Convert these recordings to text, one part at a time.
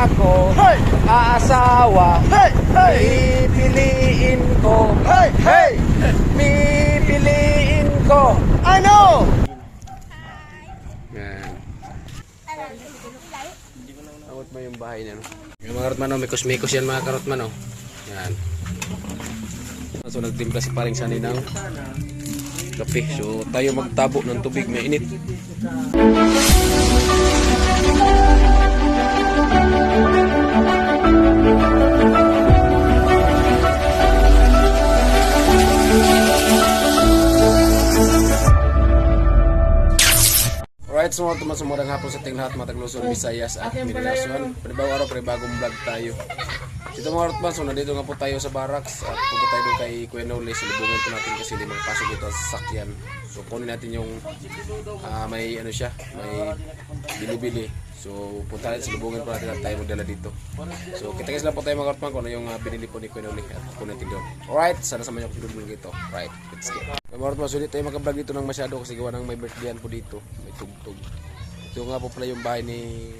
ako aasawa, pipiliin ko, pipiliin ko. Ano? Yan. Awat mo yung bahay niya, no? Yung mga karotman, no? Mikos-mikos yan mga karotman, no? Yan. So nagtimpla si paring Sani ng kape. So tayo magtabo ng tubig, may init. Alright, so mga tumasumurang hapon sa ating lahat, mga Tagluson, Visayas at Mindanao. Panibagong araw, panibagong vlog tayo. Dito mga Rotman, so nandito nga po tayo sa barracks at punta tayo doon kay Kuya Noli. Salubungan po natin kasi hindi magpasok dito sa sasakyan. So kunin natin yung may ano siya, may bili-bili. So punta natin, salubungan po natin at tayo magdala dito. So kita-kits lang po tayo mga Rotman kung ano yung binili po ni Kuya Noli at kunin natin doon. Alright, sana samahan niyo ako sa dito. Right, let's go. Mga Rotman, so hindi tayo mag-vlog dito ng masyado kasi gawa ng may birthdayan po dito. May tugtog. Ito nga po pala yung bahay ni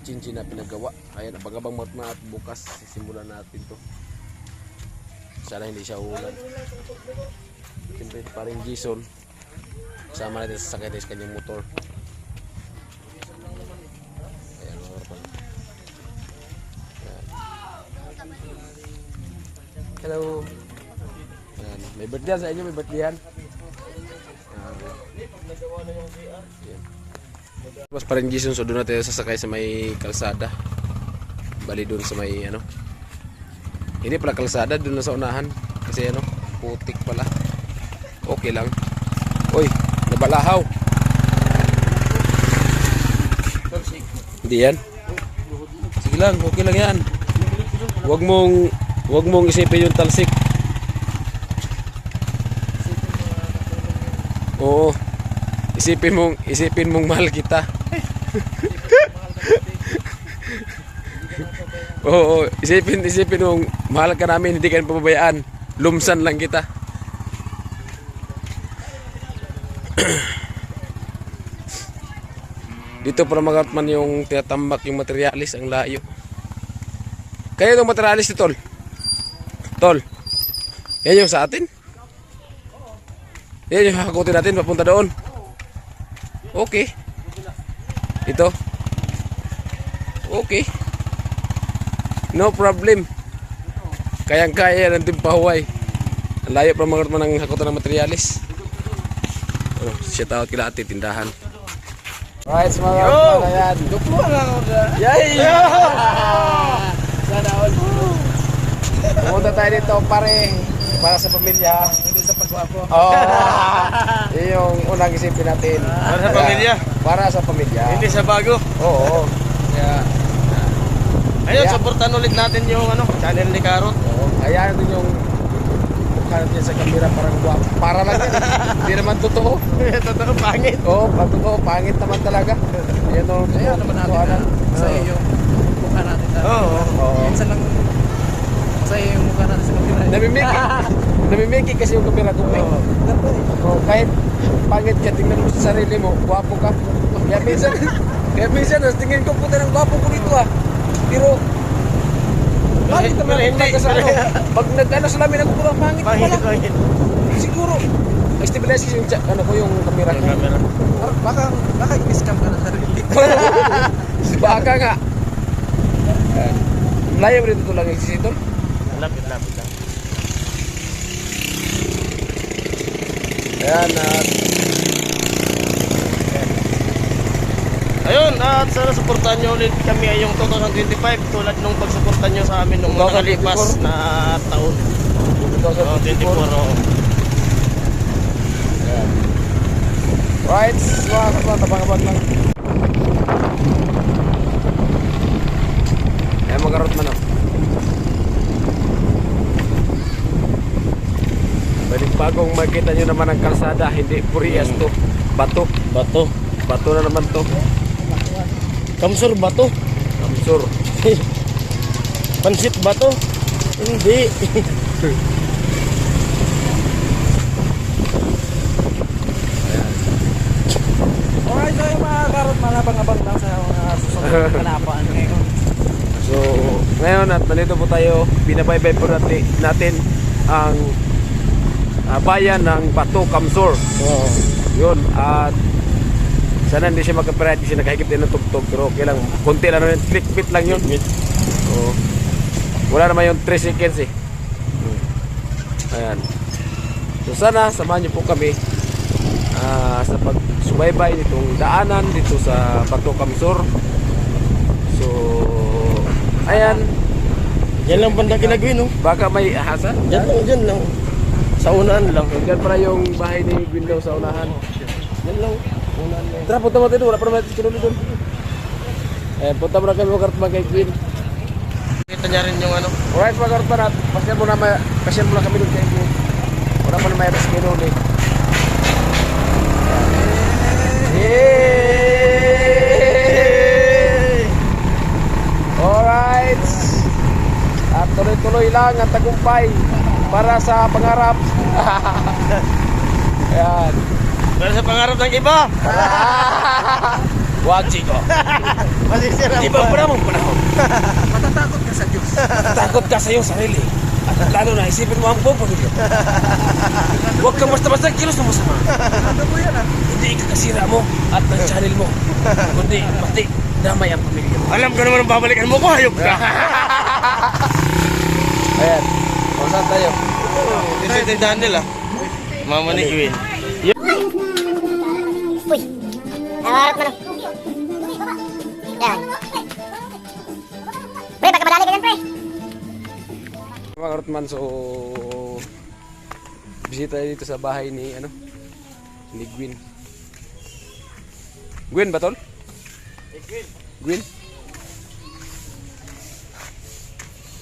Chinchin na pinagawa. Ayan, abang-abang at bukas sisimulan natin to. Sana hindi siya ulan. Siyempre parang Jason, kasama natin sa sakay sa kanyang motor. Ayan, mga kapal. Hello. Ayan, may birthday sa inyo, may birthday yan. Ayan. Tapos parang Jason, so doon natin sasakay sa may kalsada. Bali doon sa may ano. Hindi pala kalsada, doon na sa unahan. Kasi ano, putik pala. Okay lang. Uy, nabalahaw. Hindi yan. Sige lang, okay lang yan. Huwag mong isipin yung talsik. Oo. Isipin mong mahal kita. Oo, isipin mong mahal ka namin, hindi ka pababayaan. Lumsan lang kita. Dito para magatman yung tinatambak yung materialis, ang layo. Kaya itong materialis ni Tol. Tol. Yan yung sa atin. Yan yung hakutin natin papunta doon. Okay. Ito. Okay. No problem. Kayang-kaya ng timpahuay. Ang layo pa mga man ng hakutan ng materialis. Oh, shout out kila ate tindahan. Alright, mga kapatid, ayan. Dukluan lang ako na. Yay! Sana all. Pumunta tayo dito pare para sa pamilya. Hindi sa pagwapo. Oo. Yung unang isipin natin. Para sa pamilya? Para sa pamilya. Hindi sa bago? Oo. Kaya, ayun, supportan ulit natin yung ano, channel ni Karot. oo. Kaya natin yung mukha natin sa camera parang guwapo. Para lang yan. Hindi naman totoo. Totoo, pangit. Oo, totoo. Pangit naman talaga. Ayan o. Kaya naman natin sa iyo yung mukha natin. Oo. Minsan lang sa iyo yung mukha natin sa kamera. Namimiki kasi yung camera ko. Oh, kahit pangit ka, tingnan mo sa sarili mo, guwapo ka. Kaya minsan, tingin ko puta ng guwapo ko dito ah. Pero, bakit naman ako nagkasano? Pag nag-ano sa lamin ako, puro pangit ko pala. Pangit. Siguro, stabilize yung ano ko yung camera ko. Baka i-scam ka na sarili. Baka nga. Layo rin ito lang yung sisitol. Lapit lang. Ayan, Ayun, at sana supportan nyo ulit kami ngayong 2025 tulad nung pagsuportan nyo sa amin nung nakalipas na taon. 24. Ayan. Right, mga kapatid, tabang-abang lang. Ayan, magarot man ako. Balik bagong makita nyo naman ang kalsada, hindi purias to. Bato na naman to. Kamsur ba to? Kamsur. Pansit ba to? Hindi. Alright, so yung mga karot, malabang-abang lang sa mga susunod na kanapaan ngayon. ngayon at nandito po tayo, binabaybay po natin ang bayan ng Bato Kamsur. Yun, at sana hindi siya magka-pirate kasi nakahigip din ng tugtog, pero okay lang, konti lang naman, click-bit lang yun. So, wala naman yung 3 seconds eh. Ayan. So sana samahan niyo po kami sa pagsubaybay nitong daanan dito sa Bato Kamsur. So ayan, Yan lang banda ginagawin, no? baka may ahasa. Yan lang. Sa unahan lang. Diyan pala yung bahay ni Gwindaw sa unahan. Yan lang. Unahan lang. Tara, punta mo tayo doon. Wala pa naman natin sinulo doon. Ayan, punta mo na kami mga kartman kay Gwin. Kita niya rin yung ano. Alright mga kartman, at pasyal mo na kami doon kay Gwin. Wala pa na may atas kinulo eh. Yay! Alright. At tuloy-tuloy lang ang tagumpay para sa pangarap. Ayan. Pero sa pangarap ng iba. Wag, Chico. Masisira Di ba mong panahon? Matatakot ka sa Diyos. Takot ka sa iyong sarili. At lalo na isipin mo ang buong pamilya. Huwag kang basta-basta kilos na masama. Ano mo yan ah? Hindi ikakasira mo at ng channel mo. Kundi pati damay ang pamilya mo. Alam ko naman ang babalikan mo ko, hayop ka. Ayan. O, saan tayo? Dito yung tindahan nila. Mama ni Gwin. Uy, nangarap mo na. Yan. Pre, baka madali ka dyan, pre. Mga kartman, so bisita tayo dito sa bahay ni ni Gwin. Gwin ba tol? Gwin?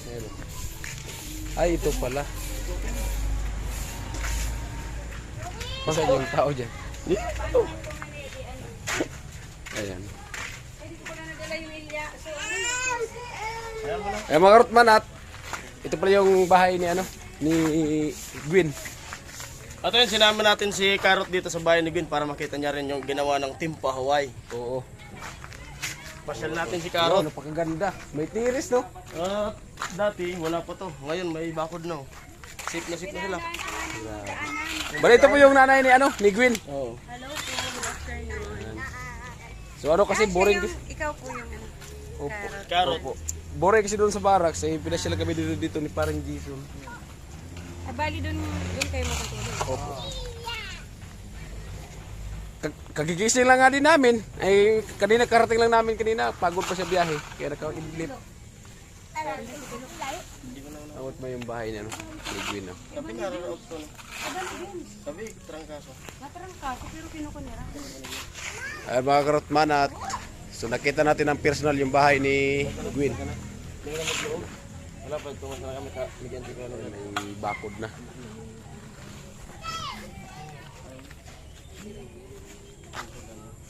Ayan o. Ay, ito pala. Saan yung tao dyan? Ayan. Ayan mga kartman, at ito pala yung bahay ni ni Gwin. At yun, sinama natin si Carrot dito sa bahay ni Gwin para makita niya rin yung ginawa ng Timpa Hawaii. Oo. Pasyal natin si Carrot. Carrot. Napakaganda. May tiris, no? Dati wala pa to. Ngayon may bakod na. Safe na sila. Bali, ito po yung nanay ni Gwin. Oo. Hello po, good afternoon. So kasi boring kasi. Ikaw po yung Opo. Carrot. Opo. Boring kasi doon sa barracks. Eh, pinasyal kami dito ni parang Jason. bali doon kayo matutulog. Opo. Kagigising lang nga din namin. Ay, kanina karating lang namin kanina. Pagod pa siya biyahe. Kaya naka-idlip. Awat mo yung bahay niya, no? Ni Gwin, no? Sabi nga, out ko. Sabi, trangkaso. Natrangkaso pero kinukunira. Ay, mga karotman, at so nakita natin ang personal yung bahay ni Gwin. Wala pa, tumas na kami bigyan si Carrot. May bakod na.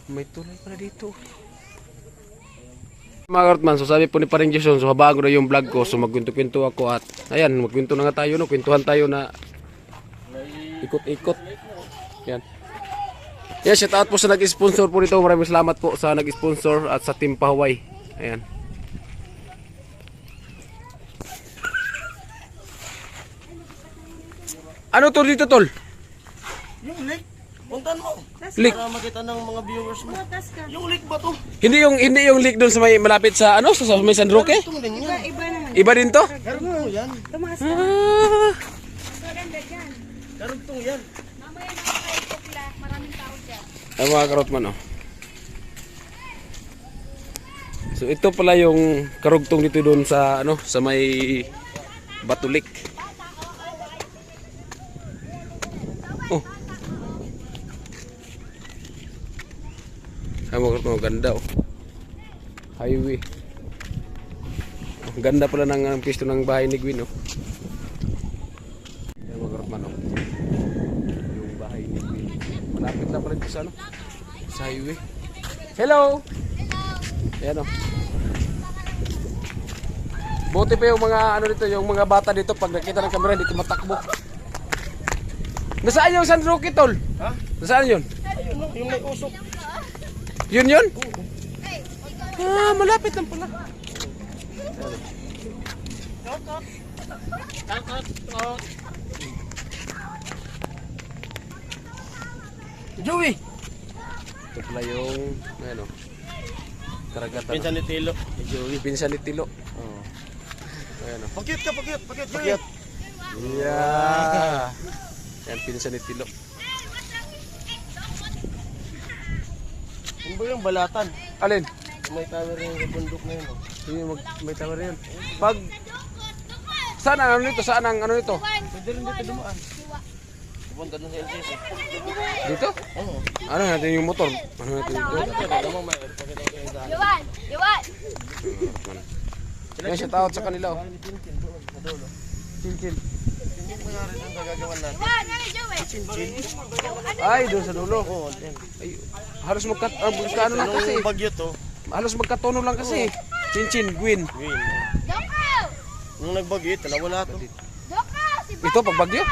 May tulay pala dito. Mga karotman, so sabi po ni Paring Jason, so habang na yung vlog ko, so magkwento-kwento ako at ayan, magkwento na nga tayo, no? Kwentuhan tayo na ikot-ikot. Yan. Yeah, shout out po sa nag-sponsor po nito. Maraming salamat po sa nag-sponsor at sa Timpa Hawaii. Ayan. Ano to dito, tol? Yung lake, puntahan mo. Lake. Para makita ng mga viewers mo. Tas ka. Yung lake ba to? Hindi yung lake doon sa may malapit sa sa may San Roque? Itong din yan. Iba naman. Iba din to? Carrot mo yan. Tumaas ka. Ah, Maganda dyan. Carrot to yan. Mamaya nakakaikot lang. Maraming tao dyan. ay mga karotman, oh. So ito pala yung karugtong dito doon sa sa may Batulik. Oh. Ay mga karotman, ganda, oh. Highway. Ang ganda pala ng pisto ng bahay ni Gwin, oh. Ay mga karotman, oh. Yung bahay ni Gwin. Malapit na pala dito sa sa highway. Hello! Ayan, oh. Buti pa yung mga dito, yung mga bata dito pag nakita ng kamera hindi tumatakbo. Nasaan yung San Roque, tol? Ha? Nasaan yun? Ayun, no, yung may usok. Yun yun? Ah, malapit lang pala. Joey! Ito pala yung, ano, karagatan. Pinsan ni Tilo. Joey. Pinsan ni Tilo. Oh. Ayan o. Pakyut ka, pakyut, Joey. Pakyut. Yeah. Yan, pinsan ni Tilo. Ano ba yung balatan? Alin? May tower yung bundok na yun. Oh. Yung may tower yan. Pag, saan ang ano nito? Saan ang ano nito? Pwede rin dito dumaan. Pupunta dun sa LCC. Dito? Oo. Ano natin yung motor? Ano natin yung motor? Alam mo, may pakita ko yung daan. Yuwan! Yan, shout out sa kanila. Oh. Cincin doon, sa dulo. Cincin. Yung mayari ng gagagawan natin. Cincin. Ay, doon sa dulo. Oo, din. Ay, halos magkano lang kasi. Anong bagyo to? Halos magkatono lang kasi. Cincin, Gwyn. Green. Nung nagbagyo ito, nawala to. Ito, pagbagyo?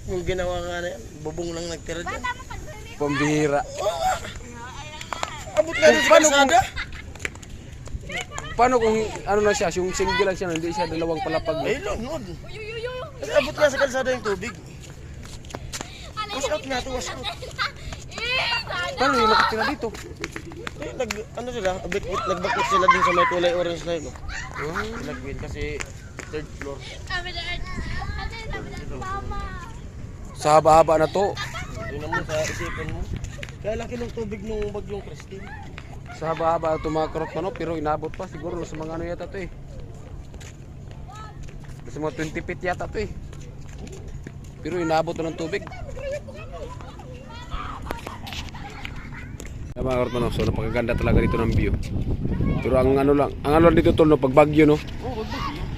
Yung ginawa nga na yan, bubong lang nagtira dyan. Pambihira. Abot nga rin sa kalsada. Paano kung ano na siya, yung single lang siya, hindi siya dalawang palapag. Ay, lunod. Kasi abot nga sa kalsada yung tubig. Wash out nga to, wash out. Paano yung nakatira dito? Eh, ano sila, nagbakit sila din sa may kulay orange na yun. Nag-win kasi third floor. Sa haba-haba na to. Tingnan mo sa isipin mo. Kaya laki ng tubig nung bagyong Christine. Sa haba-haba na to mga karot manok, pero inabot pa siguro sa mga ano yata to eh. Sa mga 20 feet yata to eh. Pero inabot na ng tubig. Mga karot manok, so napakaganda talaga dito ng view. Pero ang ano lang dito tol no, pag bagyo no.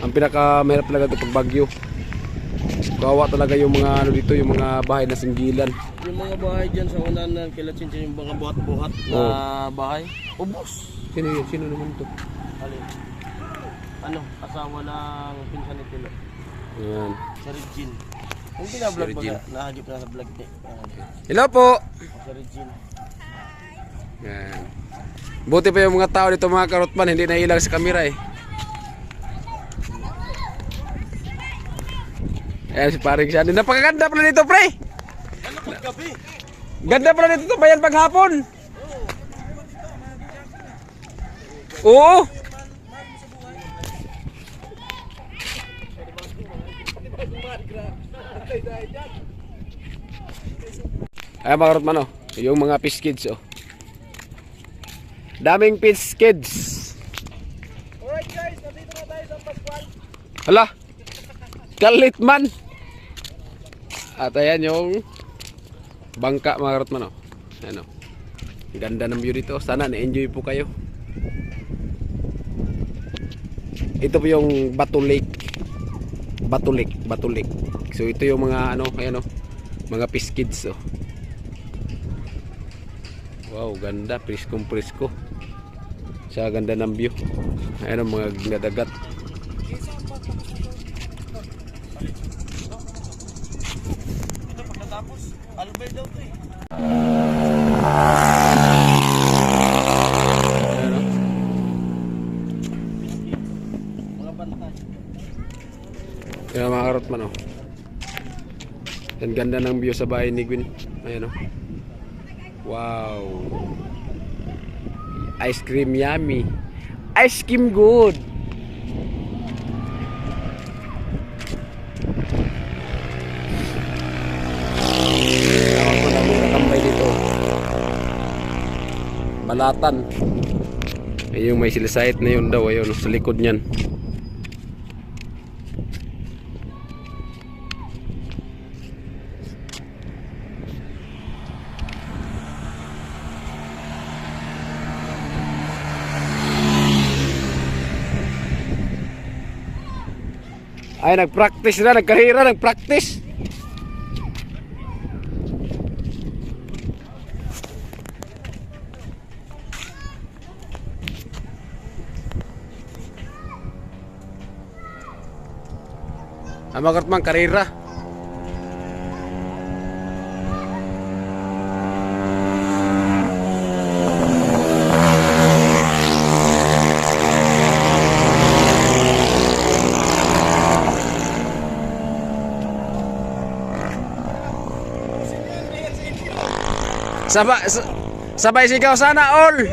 Ang pinaka mahirap talaga dito pag bagyo. Kawawa talaga yung mga ano dito, yung mga bahay na singgilan. Yung mga bahay dyan sa unahan ng Kilachinchin, yung mga buhat-buhat na bahay. Ubos. Sino yun? Sino naman to? Alin? Ano? Asawa ng pinsan ni Tilo. Ayan. Si Regine. Yung binablog Si ba Regine. na? Nahagip na sa vlog niya. Hello po! Si Regine. Yan. Buti pa yung mga tao dito mga karotman, hindi nailang sa kamera eh. Ayan si paring siya. Napakaganda pala dito pre! Ano paggabi? Ganda pala dito bayan paghapon! Oo! Ay mga karotman oh, yung mga fish kids oh. Daming fish kids. Alright guys, nandito na tayo sa Pascual. Hala. Galit man. At ayan yung bangka mga karotman oh. Ayan oh. Ganda ng view dito. Sana na-enjoy po kayo. Ito po yung Batu Lake. Batu Lake. So ito yung mga ano, ayan oh. Mga fish kids oh. Wow, ganda, presko. Sa ganda ng view. Ayan ang mga dagat. Ito pagkatapos, Albay daw to eh. Ayan oh. Mga bantay. Ayan mga karotman oh. Ang ganda ng view sa bahay ni Gwyn. Ayan oh. Wow. Ice cream yummy. Ice cream good. Ako na may nakambay dito. Balatan. Ay yung may silisahit na yun daw. Ayun sa likod niyan. Ay, nag-practice na, nagkarira, nag-practice. Ang mga karotman, karira. Sabay sigaw sana all.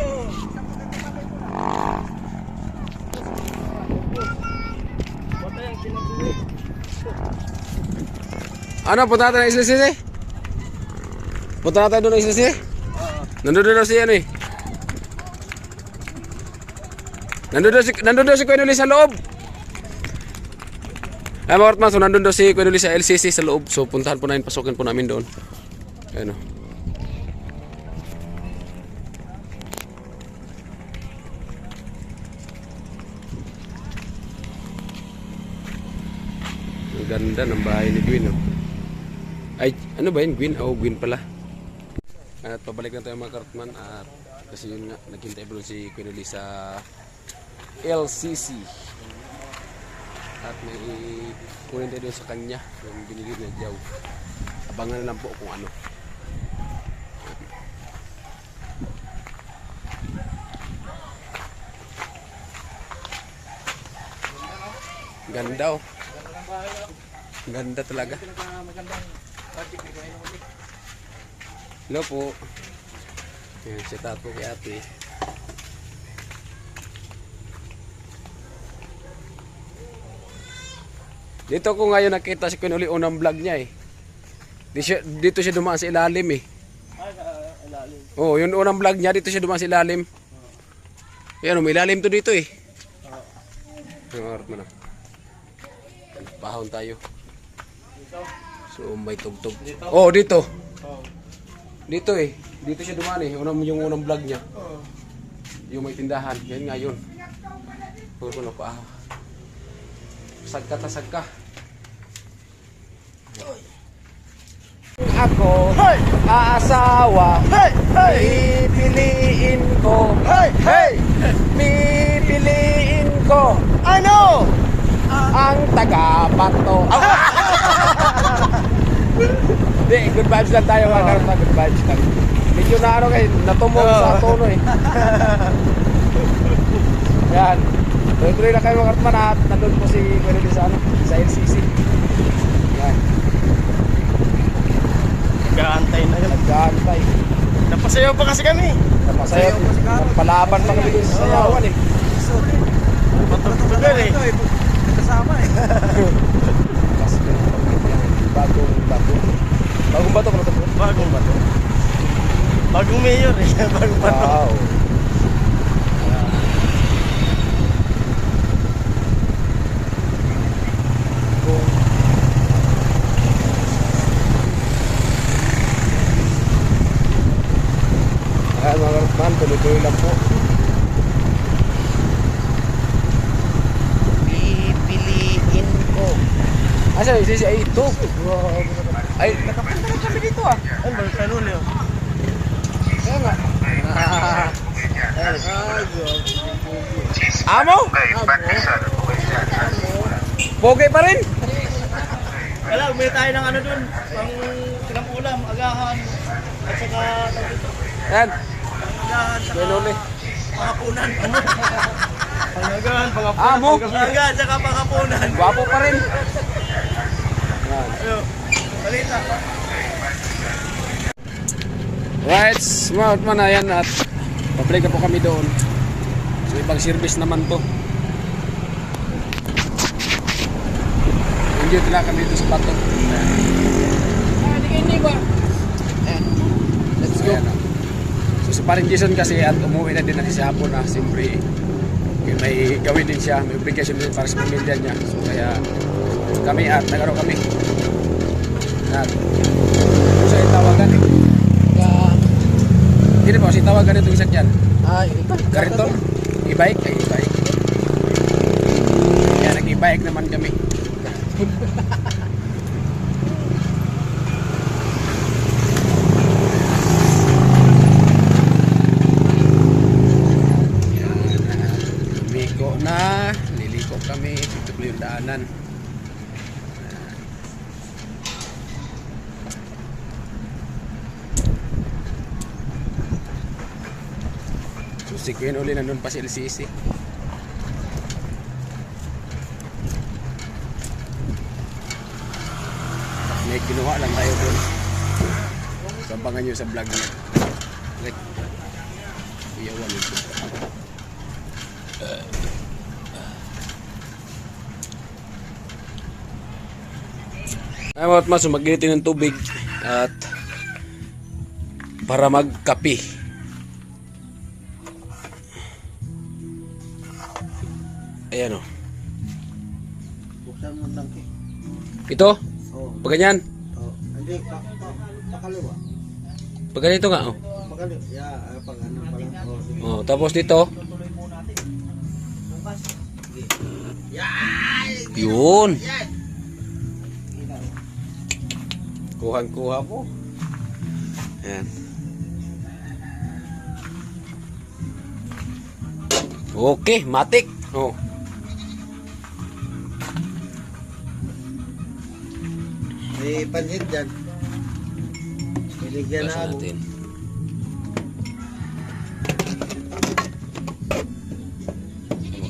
Ano, punta natin ng isla sisi? Punta natin doon ng isla sisi? Nandun doon si ano eh. Nandun doon si Kuya Nuli sa loob. Ay mga Ortman, so nandun doon si Kuya Nuli sa LCC sa loob. So puntahan po namin, pasukin po namin doon. Ayun o. Ang ganda ng bahay ni Gwyn, oh. Ay, ano ba yun? Gwyn? Oh, Gwyn pala. At pabalik na tayo mga kartman. At kasi yun nga, naghintay pa si Kuya Noli sa LCC. At may kunin tayo doon sa kanya yung binigay na jaw. Abangan na lang po kung ano. Ganda, oh. Ganda talaga. Hello po. Ayan, shout out po kay ate. Dito ko ngayon nakita si Kuya Noli unang vlog niya eh. Dito siya dumaan sa ilalim eh. Oh, yung unang vlog niya dito siya dumaan sa ilalim. Ayan, may ilalim to dito eh. Pahon tayo. So may tugtog. Oh, dito. Dito eh. Dito siya dumaan eh. Yung unang vlog niya. Yung may tindahan. Yan nga yun. Puro pa. Sagka. Ako aasawa. Pipiliin ko. Pipiliin ko. Ano? Ang taga-Bato. Hindi, good vibes lang tayo mga karta. Good vibes lang. Medyo na ano kayo, natumog sa tono eh. Yan. Tuloy na kayo mga karta na nandun po si Kuya Noli sa ano, sa LCC. Yan. Nag-aantay na yun. Nag-aantay. Napasayaw pa kasi kami. Napasayaw. Palaban pa kami dun sa sayawan eh. Matutugtugan eh. Kasama eh. Bagong bato. Bagong bato pala ito. Bagong bato. Bagong mayor eh. Bagong bato. Wow. Ayan mga kartman, tuloy-tuloy lang po. Pipiliin ko. Asa yung sisi ay ito? Ay, nakapunta lang kami dito ah. Ano ba? Kanuli oh. Kaya nga. Amo? Pogi pa rin? Wala, umili tayo ng ano dun. Pang silang ulam, agahan. At saka dito. Yan. Agahan, saka Kuya Noli. pangapunan. Ano? Pangagan, pangapunan. Amo? Pangagan, saka pangapunan. Gwapo pa rin. Yan. Ayo, balita. Right, smart man na yan at pabalik na po kami doon. So ibang service naman to. Hindi tila kami dito sa Bato. Hindi ba? Let's go. So si Paring Jason kasi at umuwi na din si Hapon na siyempre may gawin din siya, may obligation din para sa pamilya niya. So kaya kami at nagaro kami. At kung sa'yo tawagan eh. Hindi po, si tawagan itong isa dyan. Ito. Kariton? E-bike? Ay, e-bike. Kaya nag-e-bike naman kami. Liliko na. Liliko kami. Ito po yung daanan. Si Kuya Noli nandun pa si LCC. May kinuha lang tayo doon. Sabangan nyo sa vlog niya. Rek. Iyawan ito. Ay mga mas magitin ng tubig at para magkape. Ayan o. Buksan mo ang tangke. Ito? Oo. Pag ganyan? Oo. Hindi, pakaliwa. Pag ganito nga oh. Pakaliwa. Pag ano pala. Oo, sige. Oh, tapos dito. Yun. Kuhang-kuha po. Ayan. Okay, matik. Oh. May pansit dyan. Iligyan na Basa ako. natin.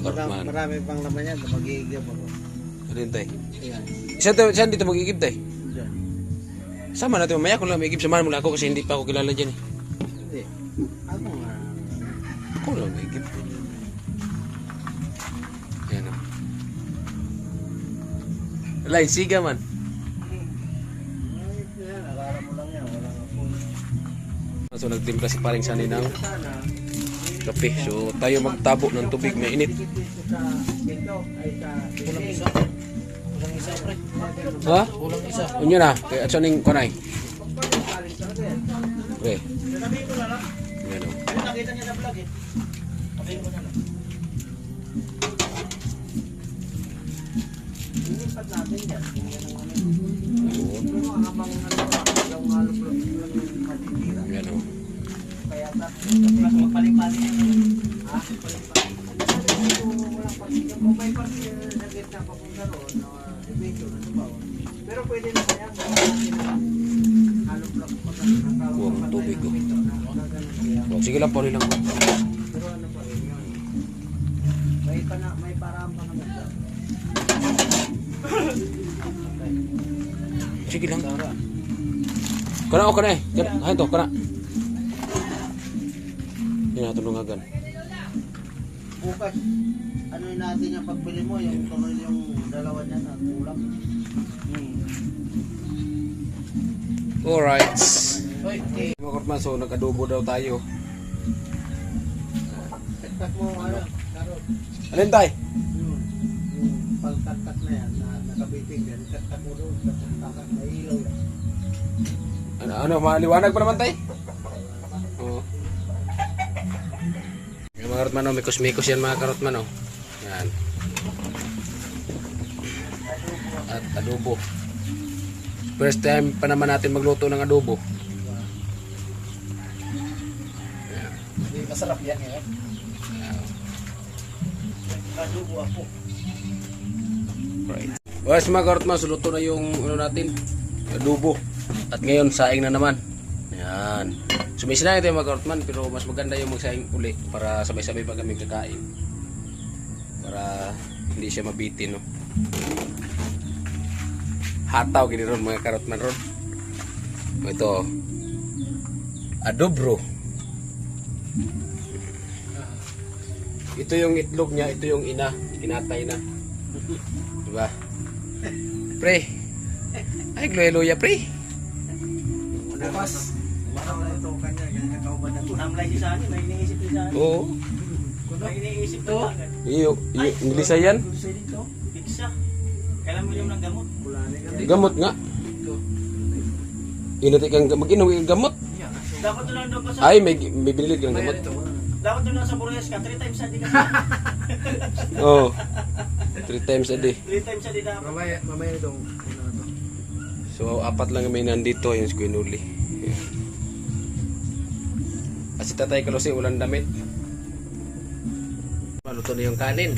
Makarman. Marami pang laman yan. Mag-iigib ako. Alin tayo? Ayan. Saan dito mag-igib tayo? Dyan. Sama natin mamaya kung lang may igib. Samahan mo lang ako kasi hindi pa ako kilala dyan eh. Hindi. Ako nga. Ako lang may igib. Ayan o. Alay, siga man. Nakara mo lang yan. Walang apoy. So nagtimpla si paring Sani ng kape. So tayo magtabo ng tubig na init. Ha? Kulang isa. Unyo na. Kaya at saning kanay. Okay. Ayan o. Nakita niya na vlog eh. Sabihin mo na lang. Inipat natin yan. Ayan o. Mas magpaling-paling yan. Kung may pag-sagit na papunta roon, division, ano ba? Pero pwede na kaya halong lang po sa Buwang tubig o. Oh, sige lang, puli lang. Pero ano pa rin yun? May paraan pa naman dyan. Sige lang. Kana o kana eh. Hain to, kana. Hindi na tulungagan. Bukas, ano yun natin yung pagbili mo, yung tuloy yung dalawa niya na kulang. Alright. Hoy, Mga kortman, so nag-adobo daw tayo. kat mo ano, karot. Alin tayo? Yung pagkat-kat na yan, na nakabitig yan, kat-kat mo doon, kat-kat na ilaw yan. Ano, maliwanag pa naman tayo? Oo. Yung mga karotman, oh, mikos-mikos yan mga karotman. Oh. Yan. At adobo. First time pa naman natin magluto ng adobo. Hindi masarap yan eh. Adobo ako. Right. Well, mga karotman, so luto na yung ano natin, adobo. At ngayon, saing na naman. Yan. So may sinayang tayo mga karotman, pero mas maganda yung magsaing uli para sabay-sabay pa kami kakain. Para hindi siya mabitin, no? Hataw gini ron mga karotman ron. Ito, adobro. Ito yung itlog niya, ito yung ina, kinatay na. Diba? Pre. Ay, gluya pre. Bukas, umaraw na ito kanya, ganyan kauban na ito. Namlay si Sani, may iniisip si Sani. Oo. May iniisip to. Nilisa yan. Gusto dito. Pizza. Kailan mo yung ng gamot? Gamot nga. Inuti kang mag-inom yung gamot. Dapat doon lang daw pa sa... Ay, may binili kang gamot. Dapat doon lang sa Borges ka. 3 times a day ka. Oo. 3 times a day. 3 times a day dapat. Mamaya itong, So, 4 lang may nandito yung squinuli. At si Tatay Kalose, walang damit. Maluto na yung kanin.